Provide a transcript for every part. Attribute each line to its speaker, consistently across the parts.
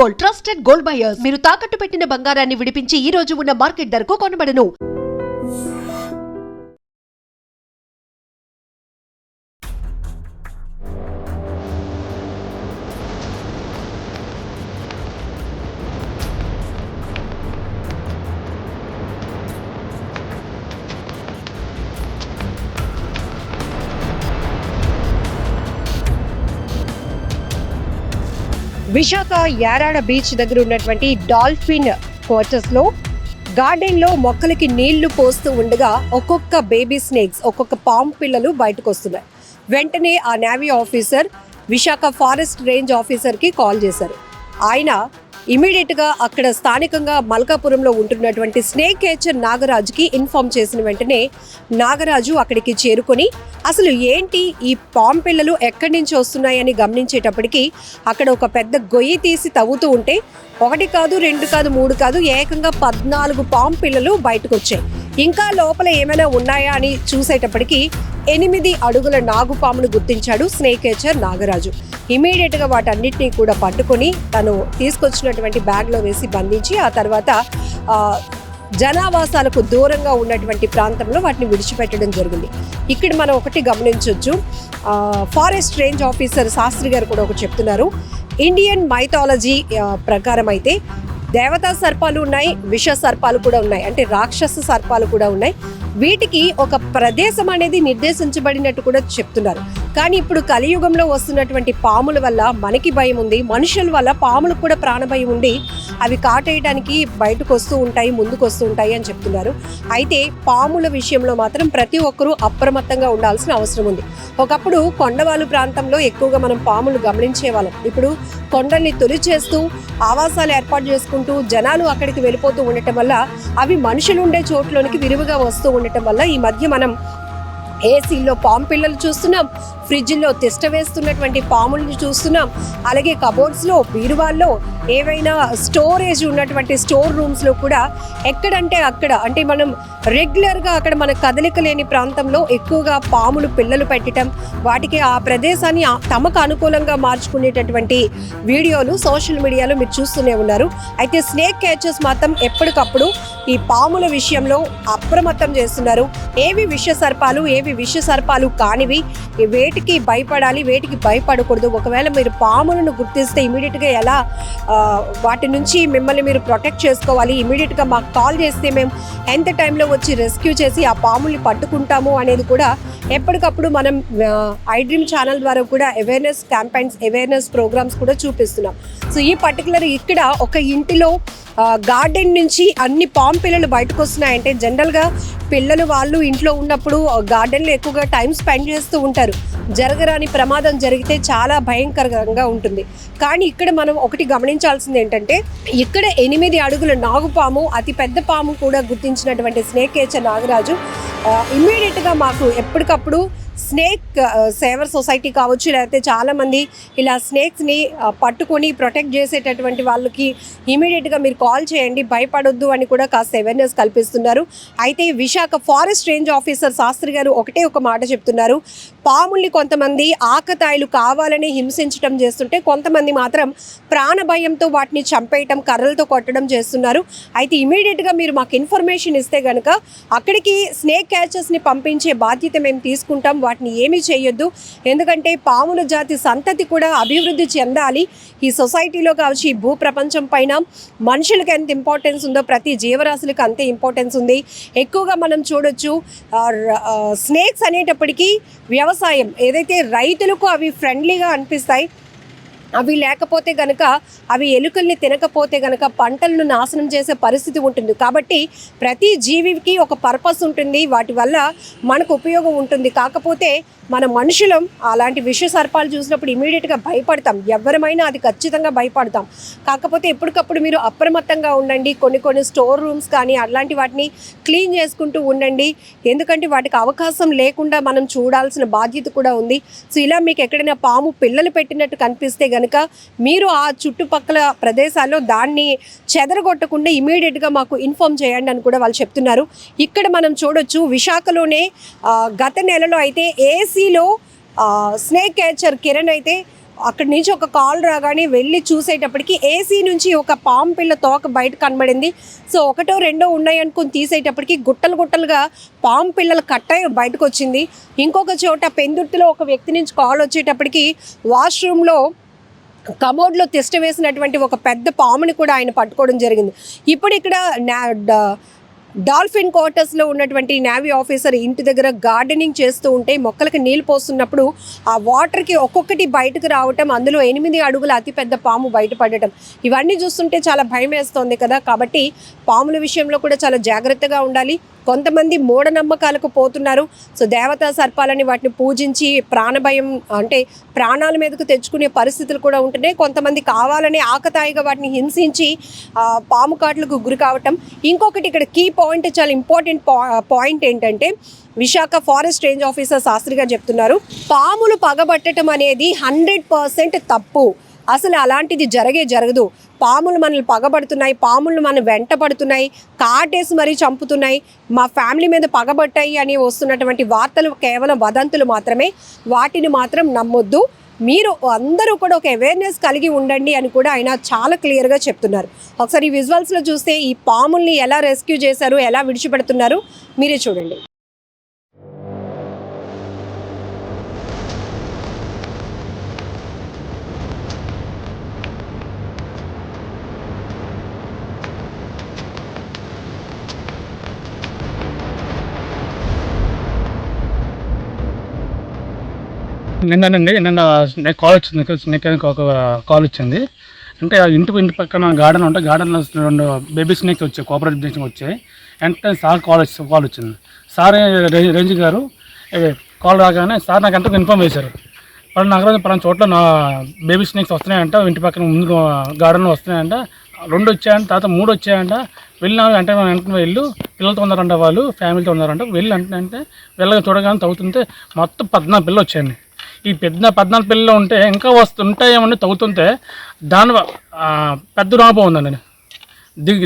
Speaker 1: Gold, trusted gold buyers. మీరు తాకట్టు పెట్టిన బంగారాన్ని విడిపించి ఈ రోజు ఉన్న మార్కెట్ ధరకు కొనబడను.
Speaker 2: విశాఖ యారాడ బీచ్ దగ్గర ఉన్నటువంటి డాల్ఫిన్ క్వార్టర్స్ లో గార్డెన్ లో మొక్కలకి నీళ్లు పోస్తూ ఉండగా ఒక్కొక్క బేబీ స్నేక్స్, ఒక్కొక్క పాము పిల్లలు బయటకు వస్తున్నాయి. వెంటనే ఆ navy officer Visakha forest range officer కి కాల్ చేశారు. ఆయన ఇమీడియట్ గా అక్కడ స్థానికంగా మల్కాపురంలో ఉంటున్నటువంటి స్నేక్ కేచర్ నాగరాజుకి ఇన్ఫార్మ్ చేసిన వెంటనే నాగరాజు అక్కడికి చేరుకొని అసలు ఏంటి ఈ పాము పిల్లలు ఎక్కడి నుంచి వస్తున్నాయని గమనించేటప్పటికి అక్కడ ఒక పెద్ద గొయ్యి తీసి తవ్వుతూ ఉంటే 1 కాదు 2 కాదు 3 కాదు ఏకంగా 14 పాము పిల్లలు బయటకు వచ్చాయి. ఇంకా లోపల ఏమైనా ఉన్నాయా అని చూసేటప్పటికి 8 అడుగుల నాగుపామును గుర్తించాడు స్నేక్ కేచర్ నాగరాజు. ఇమీడియట్ గా వాటన్నిటినీ కూడా పట్టుకొని తను తీసుకొచ్చినటువంటి బ్యాగ్ లో వేసి బంధించి ఆ తర్వాత జనావాసాలకు దూరంగా ఉన్నటువంటి ప్రాంతంలో వాటిని విడిచిపెట్టడం జరిగింది. ఇక్కడ మనం ఒకటి గమనించవచ్చు, ఫారెస్ట్ రేంజ్ ఆఫీసర్ శాస్త్రి గారు కూడా ఒకటి చెప్తున్నారు. ఇండియన్ మైథాలజీ ప్రకారం అయితే దేవతా సర్పాలు ఉన్నాయి, విష సర్పాలు కూడా ఉన్నాయి, అంటే రాక్షస సర్పాలు కూడా ఉన్నాయి. వీటికి ఒక ప్రదేశం అనేది నిర్దేశించబడినట్టు కూడా చెప్తున్నారు. కానీ ఇప్పుడు కలియుగంలో వస్తున్నటువంటి పాముల వల్ల మనకి భయం ఉంది, మనుషుల వల్ల పాములకు కూడా ప్రాణభయం ఉండి అవి కాటేయడానికి బయటకు వస్తూ ఉంటాయి, ముందుకు వస్తూ ఉంటాయి అని చెప్తున్నారు. అయితే పాముల విషయంలో మాత్రం ప్రతి ఒక్కరూ అప్రమత్తంగా ఉండాల్సిన అవసరం ఉంది. ఒకప్పుడు కొండవాలు ప్రాంతంలో ఎక్కువగా మనం పాములు గమనించే వాళ్ళం. ఇప్పుడు కొండల్ని తొలిచేస్తూ ఆవాసాలు ఏర్పాటు చేసుకుంటూ జనాలు అక్కడికి వెళ్ళిపోతూ ఉండటం వల్ల అవి మనుషులు ఉండే చోట్లోనికి విరివిగా వస్తూ ఉండటం వల్ల ఈ మధ్య మనం ఏసీల్లో పాము పిల్లలు చూస్తున్నాం, ఫ్రిడ్జ్లో తిష్ట వేస్తున్నటువంటి పాములను చూస్తున్నాం, అలాగే కబోర్డ్స్లో, బీరువాల్లో, ఏవైనా స్టోరేజ్ ఉన్నటువంటి స్టోర్ రూమ్స్లో కూడా ఎక్కడంటే అక్కడ, అంటే మనం రెగ్యులర్గా అక్కడ మన కదలిక లేని ప్రాంతంలో ఎక్కువగా పాములు పిల్లలు పెట్టడం, వాటికి ఆ ప్రదేశాన్ని తమకు అనుకూలంగా మార్చుకునేటటువంటి వీడియోలు సోషల్ మీడియాలో మీరు చూస్తూనే ఉన్నారు. అయితే స్నేక్ క్యాచర్స్ మాత్రం ఎప్పటికప్పుడు ఈ పాముల విషయంలో అప్రమత్తం చేస్తున్నారు. ఏవి విష సర్పాలు, ఏవి విష సర్పాలు కానివి, వేటికి భయపడాలి, వేటికి భయపడకూడదు, ఒకవేళ మీరు పాములను గుర్తిస్తే ఇమీడియట్గా ఎలా వాటి నుంచి మిమ్మల్ని మీరు ప్రొటెక్ట్ చేసుకోవాలి, ఇమీడియట్గా మాకు కాల్ చేస్తే మేము ఎంత టైంలో వచ్చి రెస్క్యూ చేసి ఆ పాముల్ని పట్టుకుంటాము అనేది కూడా ఎప్పటికప్పుడు మనం ఐడ్రీమ్ ఛానల్ ద్వారా కూడా అవేర్నెస్ క్యాంపెయిన్స్, అవేర్నెస్ ప్రోగ్రామ్స్ కూడా చూపిస్తున్నాం. సో ఈ పర్టికులర్ ఇక్కడ ఒక ఇంటిలో గార్డెన్ నుంచి అన్ని పాము పిల్లలు బయటకు వస్తున్నాయంటే జనరల్గా పిల్లలు వాళ్ళు ఇంట్లో ఉన్నప్పుడు గార్డెన్లో ఎక్కువగా టైం స్పెండ్ చేస్తూ ఉంటారు. జరగరాని ప్రమాదం జరిగితే చాలా భయంకరంగా ఉంటుంది. కానీ ఇక్కడ మనం ఒకటి గమనించాల్సింది ఏంటంటే ఇక్కడ 8 అడుగుల నాగుపాము, అతి పెద్ద పాము కూడా గుర్తించినటువంటి స్నేక్ కేచర్ నాగరాజు ఇమ్మీడియట్గా మాకు ఎప్పటికప్పుడు స్నేక్ సేవర్ సొసైటీ కావచ్చు, లేకపోతే చాలామంది ఇలా స్నేక్స్ని పట్టుకొని ప్రొటెక్ట్ చేసేటటువంటి వాళ్ళకి ఇమీడియట్గా మీరు కాల్ చేయండి, భయపడొద్దు అని కూడా కాస్త అవేర్నెస్ కల్పిస్తున్నారు. అయితే Visakha forest range officer Shastri గారు ఒకటే ఒక మాట చెప్తున్నారు, పాముల్ని కొంతమంది ఆకతాయిలు కావాలని హింసించడం చేస్తుంటే కొంతమంది మాత్రం ప్రాణ భయంతో వాటిని చంపేయటం, కర్రలతో కొట్టడం చేస్తున్నారు. అయితే ఇమీడియట్గా మీరు మాకు ఇన్ఫర్మేషన్ ఇస్తే కనుక అక్కడికి స్నేక్ క్యాచర్స్ని పంపించే బాధ్యత మేము తీసుకుంటాం, వాటిని ఏమీ చేయొద్దు. ఎందుకంటే పాముల జాతి సంతతి కూడా అభివృద్ధి చెందాలి. ఈ సొసైటీలో కావచ్చు, ఈ భూ ప్రపంచం పైన మనుషులకు ఎంత ఇంపార్టెన్స్ ఉందో ప్రతి జీవరాశులకు అంతే ఇంపార్టెన్స్ ఉంది. ఎక్కువగా మనం చూడొచ్చు స్నేక్స్ అనేటప్పటికీ వ్యవసాయం ఏదైతే రైతులకు అవి ఫ్రెండ్లీగా అనిపిస్తాయి, అవి లేకపోతే కనుక, అవి ఎలుకల్ని తినకపోతే కనుక పంటలను నాశనం చేసే పరిస్థితి ఉంటుంది. కాబట్టి ప్రతి జీవికి ఒక పర్పస్ ఉంటుంది, వాటి వల్ల మనకు ఉపయోగం ఉంటుంది. కాకపోతే మన మనుషులం అలాంటి విష సర్పాలు చూసినప్పుడు ఇమీడియట్గా భయపడతాం, ఎవరమైనా అది ఖచ్చితంగా భయపడతాం. కాకపోతే ఎప్పటికప్పుడు మీరు అప్రమత్తంగా ఉండండి. కొన్ని స్టోర్ రూమ్స్ కానీ అలాంటి వాటిని క్లీన్ చేసుకుంటూ ఉండండి. ఎందుకంటే వాటికి అవకాశం లేకుండా మనం చూడాల్సిన బాధ్యత కూడా ఉంది. సో ఇలా మీకు ఎక్కడైనా పాము పిల్లలు పెట్టినట్టు కనిపిస్తే కనుక మీరు ఆ చుట్టుపక్కల ప్రదేశాల్లో దాన్ని చెదరగొట్టకుండా ఇమీడియట్గా మాకు ఇన్ఫార్మ్ చేయండి అని కూడా వాళ్ళు చెప్తున్నారు. ఇక్కడ మనం చూడొచ్చు విశాఖలోనే గత నెలలో అయితే ఏసీలో స్నేక్ క్యాచర్ కిరణ్ అయితే అక్కడి నుంచి ఒక కాల్ రాగానే వెళ్ళి చూసేటప్పటికి ఏసీ నుంచి ఒక పాము పిల్ల తోక బయట కనబడింది. సో ఒకటో రెండో ఉన్నాయి అనుకుని తీసేటప్పటికి గుట్టలు గుట్టలుగా పాము పిల్లలు కట్టాయి బయటకు వచ్చింది. ఇంకొక చోట పెందుర్తిలో ఒక వ్యక్తి నుంచి కాల్ వచ్చేటప్పటికి వాష్రూమ్లో కమోడ్లో తిష్ట వేసినటువంటి ఒక పెద్ద పాముని కూడా ఆయన పట్టుకోవడం జరిగింది. ఇప్పుడు ఇక్కడ డాల్ఫిన్ క్వార్టర్స్లో ఉన్నటువంటి నేవీ ఆఫీసర్ ఇంటి దగ్గర గార్డెనింగ్ చేస్తూ ఉంటే మొక్కలకి నీళ్ళు పోస్తున్నప్పుడు ఆ వాటర్కి ఒక్కొక్కటి బయటకు రావటం, అందులో 8 అడుగుల అతిపెద్ద పాము బయటపడటం, ఇవన్నీ చూస్తుంటే చాలా భయం వేస్తోంది కదా. కాబట్టి పాముల విషయంలో కూడా చాలా జాగ్రత్తగా ఉండాలి. కొంతమంది మూఢనమ్మకాలకు పోతున్నారు. సో దేవతా సర్పాలని వాటిని పూజించి ప్రాణభయం అంటే ప్రాణాల మీదకు తెచ్చుకునే పరిస్థితులు కూడా ఉంటున్నాయి. కొంతమంది కావాలని ఆకతాయిగా వాటిని హింసించి పాము కాట్లకు గురి కావటం. ఇంకొకటి ఇక్కడ కీ పాయింట్, చాలా ఇంపార్టెంట్ పాయింట్ ఏంటంటే Visakha forest range officer Shastri గారు చెప్తున్నారు, పాములు పగబట్టడం అనేది 100% తప్పు. అసలు అలాంటిది జరగదు. పాములు మనల్ని పగబడుతున్నాయి, పాములు మన వెంట పడుతున్నాయి, కాటేసి మరీ చంపుతున్నాయి, మా ఫ్యామిలీ మీద పగబట్టాయి అని వస్తున్నటువంటి వార్తలు కేవలం వదంతులు మాత్రమే. వాటిని మాత్రం నమ్మొద్దు. మీరు అందరూ కూడా ఒక అవేర్నెస్ కలిగి ఉండండి అని కూడా ఆయన చాలా క్లియర్గా చెప్తున్నారు. ఒకసారి ఈ విజువల్స్లో చూస్తే ఈ పాముల్ని ఎలా రెస్క్యూ చేశారు, ఎలా విడిచిపెడుతున్నారు మీరే చూడండి.
Speaker 3: నిన్న కాల్ వచ్చింది, స్నేక్ ఒక కాల్ వచ్చింది. అంటే ఇంటి పక్కన గార్డెన్ ఉంటే గార్డెన్లో 2 బేబీ స్నేక్ వచ్చాయి, కోఆపరేటివ్ స్నేక్ వచ్చాయి. వెంటనే సార్ కాల్ వచ్చింది. సార్ రేంజ్ గారు కాల్ రాగానే సార్ నాకు ఎంతకు ఇన్ఫామ్ చేశారు, పలానా చోట్ల నా బేబీ స్నేక్స్ వస్తున్నాయంట, ఇంటి పక్కన ముందు గార్డెన్లో వస్తున్నాయంట, 2 వచ్చాయంట, తర్వాత 3 వచ్చాయంట. వెళ్ళినా వెంటనే వెళ్ళు, పిల్లలతో ఉన్నారంట, వాళ్ళు ఫ్యామిలీతో ఉన్నారంట. వెళ్ళి అంటే వెళ్ళగా చూడగానే తవ్వుతుంటే మొత్తం 14 పిల్లలు వచ్చాయండి. ఈ 14 పిల్లలు ఉంటే ఇంకా వస్తుంటాయేమని తవ్వుతుంటే దాని పెద్ద నాగపాము ఉందండి.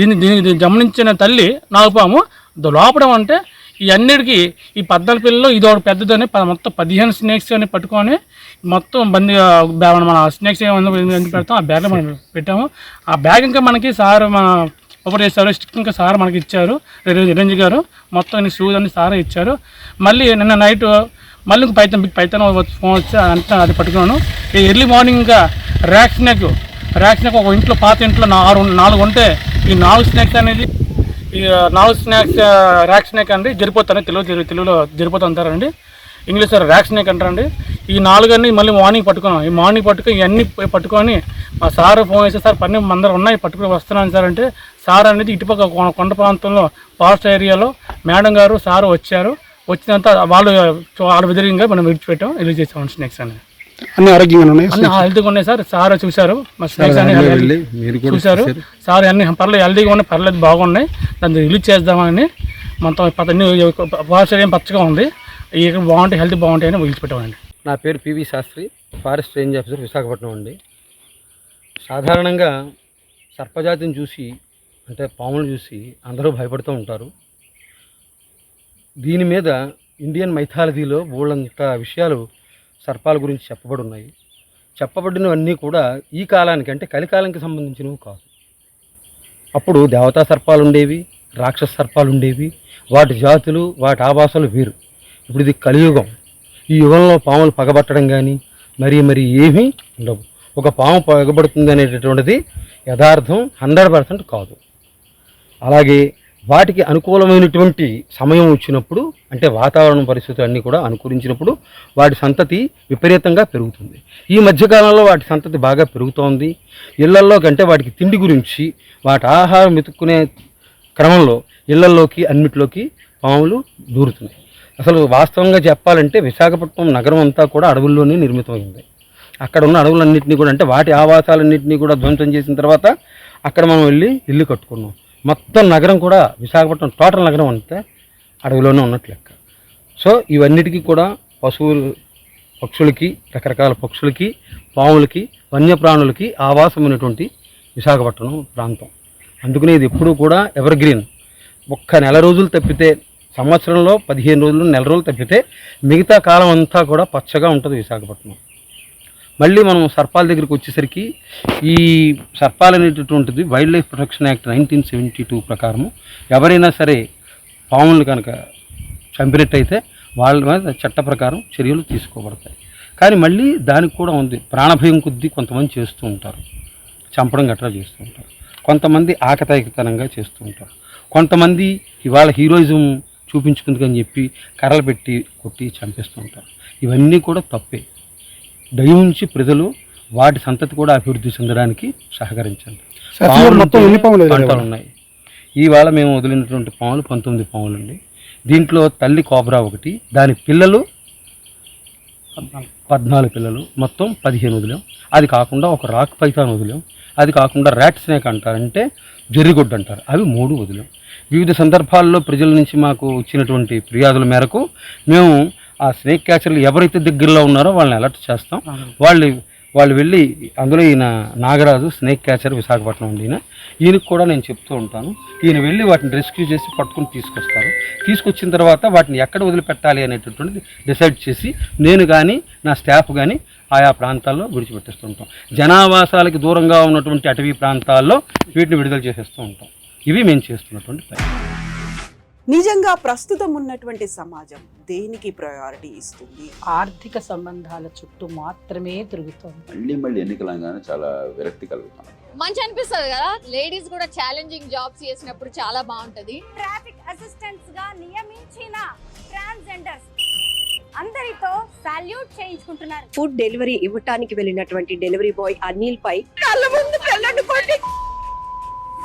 Speaker 3: దీన్ని గమనించిన తల్లి నాగపాము లోపడం అంటే ఈ అన్నిటికీ ఈ 14 పిల్లలు ఇది ఒకటి పెద్దదని మొత్తం 15 స్నేక్స్ అని పట్టుకొని మొత్తం మన స్నేక్స్ ఏమన్నా పెడతాం, ఆ బ్యాగ్లో మనం పెట్టాము. ఆ బ్యాగ్ ఇంకా మనకి సార్ ఓపెన్ చేశారు, స్టిక్ ఇంకా సార్ మనకి ఇచ్చారు, రేంజ్ గారు మొత్తం షూస్ అన్ని సారే ఇచ్చారు. మళ్ళీ నిన్న నైట్ మళ్ళీ పైతన్ ఫోన్ వచ్చి అంతా అది పట్టుకున్నాను. ఈ ఎర్లీ మార్నింగ్ ఇంకా ర్యాక్ స్నేక్ ఒక ఇంట్లో పాత ఇంట్లో 4 ఉంటే ఈ 4 స్నేక్స్ అనేది ఈ 4 స్నేక్స్ ర్యాక్ స్నేక్ అండి. జరిపోతాను తెలుగులో జరిపోతా అంటారండి, ఇంగ్లీష్లో ర్యాక్ స్నేక్ అంటారండి. ఈ 4 అన్ని మళ్ళీ మార్నింగ్ పట్టుకున్నాం. ఈ మార్నింగ్ పట్టుకొని ఇవన్నీ పట్టుకొని మా సార్ ఫోన్ చేస్తే సార్ పని అందరూ ఉన్నాయి పట్టుకుని వస్తున్నాను సార్ అంటే, సార్ అనేది ఇటుపక్క కొండ ప్రాంతంలో ఫారెస్ట్ ఏరియాలో మేడం గారు సారు వచ్చారు. వచ్చినంత వాళ్ళు విధంగా మనం విడిచిపెట్టాం, రిలీజ్ చేసాం స్నేక్స్ అనేది.
Speaker 4: అన్ని ఆరోగ్యంగా ఉన్నాయి,
Speaker 3: అన్ని హెల్తీగా ఉన్నాయి సార్. సార్ చూశారు మా స్నేక్స్ అన్ని చూశారు సార్, అన్ని పర్లేదు హెల్తీగా ఉన్నాయి, పర్లేదు బాగున్నాయి, దాన్ని రిలీజ్ చేద్దామని మొత్తం ఫారెస్ట్ ఏరియా పచ్చగా ఉంది, ఇక్కడ బాగుంటాయి, హెల్తీ బాగుంటాయి అని విడిచిపెట్టామండి.
Speaker 5: నా పేరు P V Shastri, forest range officer, Visakhapatnam అండి. సాధారణంగా సర్పజాతిని చూసి అంటే పాములు చూసి అందరూ భయపడుతూ ఉంటారు. దీని మీద ఇండియన్ మైథాలజీలో బోళ్ళంత విషయాలు సర్పాల గురించి చెప్పబడి ఉన్నాయి. చెప్పబడినవన్నీ కూడా ఈ కాలానికి అంటే కలికాలానికి సంబంధించినవి కాదు. అప్పుడు దేవతా సర్పాలు ఉండేవి, రాక్షస సర్పాలు ఉండేవి, వాటి జాతులు వాటి ఆవాసాలు వేరు. ఇప్పుడు ఇది కలియుగం. ఈ యుగంలో పాములు పగబట్టడం కానీ మరి ఏమీ ఉండవు. ఒక పాము పగబడుతుంది అనేటటువంటిది యథార్థం 100% కాదు. అలాగే వాటికి అనుకూలమైనటువంటి సమయం వచ్చినప్పుడు అంటే వాతావరణ పరిస్థితులు అన్నీ కూడా అనుకూలించినప్పుడు వాటి సంతతి విపరీతంగా పెరుగుతుంది. ఈ మధ్యకాలంలో వాటి సంతతి బాగా పెరుగుతోంది. ఇళ్లల్లో కంటే వాటికి తిండి గురించి వాటి ఆహారం వెతుక్కునే క్రమంలో ఇళ్లల్లోకి అన్నిటిలోకి పాములు దూరుతున్నాయి. అసలు వాస్తవంగా చెప్పాలంటే విశాఖపట్నం నగరం అంతా కూడా అడవుల్లోనే నిర్మితమైంది. అక్కడ ఉన్న అడవులన్నింటినీ కూడా అంటే వాటి ఆవాసాలన్నింటినీ కూడా ధ్వంసం చేసిన తర్వాత అక్కడ మనం వెళ్ళి ఇల్లు కట్టుకున్నాం. మొత్తం నగరం కూడా విశాఖపట్నం టోటల్ నగరం అంతా అడవిలోనే ఉన్నట్టు లెక్క. సో ఇవన్నిటికీ కూడా పక్షులకి రకరకాల పక్షులకి పాములకి వన్యప్రాణులకి ఆవాసమైనటువంటి విశాఖపట్నం ప్రాంతం. అందుకనే ఇది ఎప్పుడూ కూడా ఎవర్ గ్రీన్. ఒక్క నెల రోజులు తప్పితే సంవత్సరంలో 15 రోజులు నెల రోజులు తప్పితే మిగతా కాలం అంతా కూడా పచ్చగా ఉంటుంది విశాఖపట్నం. మళ్ళీ మనం సర్పాల దగ్గరికి వచ్చేసరికి ఈ సర్పాలు అనేటటువంటిది వైల్డ్ లైఫ్ ప్రొటెక్షన్ యాక్ట్ 1972 ప్రకారము ఎవరైనా సరే పాములు కనుక చంపినట్టయితే వాళ్ళ మీద చట్ట ప్రకారం చర్యలు తీసుకోబడతాయి. కానీ మళ్ళీ దానికి కూడా ఉంది, ప్రాణభయం కొద్దీ కొంతమంది చేస్తూ ఉంటారు, చంపడం గట్రా చేస్తూ ఉంటారు, కొంతమంది ఆకతాయితనంగా చేస్తూ ఉంటారు, కొంతమంది ఇవాళ హీరోయిజం చూపించుకుందుకని చెప్పి కర్రలు పెట్టి కొట్టి చంపేస్తూ ఉంటారు. ఇవన్నీ కూడా తప్పే. దయించి ప్రజలు వాటి సంతతి కూడా అభివృద్ధి చెందడానికి సహకరించండి. పంటలు ఉన్నాయి. ఇవాళ మేము వదిలినటువంటి పాములు 19 పాములు అండి. దీంట్లో తల్లి కోబ్రా ఒకటి, దాని పిల్లలు 14 పిల్లలు, మొత్తం 15 వదిలాం. అది కాకుండా ఒక రాక్ పైథాన్ వదిలాం. అది కాకుండా ర్యాట్ స్నేక్ అంటారంటే జర్రిగొడ్డు అంటారు, అవి 3 వదిలాం. వివిధ సందర్భాల్లో ప్రజల నుంచి మాకు వచ్చినటువంటి ఫిర్యాదుల మేరకు మేము ఆ స్నేక్ క్యాచర్లు ఎవరైతే దగ్గరలో ఉన్నారో వాళ్ళని అలర్ట్ చేస్తాం. వాళ్ళు వెళ్ళి, అందులో ఈయన నాగరాజు స్నేక్ క్యాచర్ విశాఖపట్నం అండి, ఈయనకు కూడా నేను చెప్తూ ఉంటాను. ఈయన వెళ్ళి వాటిని రెస్క్యూ చేసి పట్టుకుని తీసుకొస్తారు. తీసుకొచ్చిన తర్వాత వాటిని ఎక్కడ వదిలిపెట్టాలి అనేటటువంటిది డిసైడ్ చేసి నేను కానీ నా స్టాఫ్ కానీ ఆయా ప్రాంతాల్లో విడిచిపెట్టేస్తూ ఉంటాం. జనావాసాలకి దూరంగా ఉన్నటువంటి అటవీ ప్రాంతాల్లో వీటిని విడుదల చేసేస్తూ ఉంటాం. ఇవి మేము చేస్తున్నటువంటి పని.
Speaker 4: నిజంగా ప్రస్తుతం ఉన్నటువంటి సమాజం దేనికి ప్రయారిటీ ఇస్తుంది?
Speaker 6: ఆర్థిక సంబంధాల చుట్టూ మాత్రమే తిరుగుతోంది.
Speaker 7: మళ్ళీ ఎన్నికలంగానే చాలా విరక్తి కలుగుతాం.
Speaker 8: మంచి అనిపిస్తుంది కదా, లేడీస్ కూడా ఛాలెంజింగ్ జాబ్స్ చేసినప్పుడు చాలా బాగుంటది.
Speaker 9: ట్రాఫిక్ అసిస్టెంట్స్ గా నియమించిన ట్రాన్స్జెండర్స్ అందరితో సాల్యూట్ చేయించుకుంటున్నారు.
Speaker 2: ఫుడ్ డెలివరీ ఇవ్వటానికి వెళ్ళినటువంటి డెలివరీ బాయ్ అనిల్ పై
Speaker 4: కళ్ళ ముందు పిల్లని కొట్టి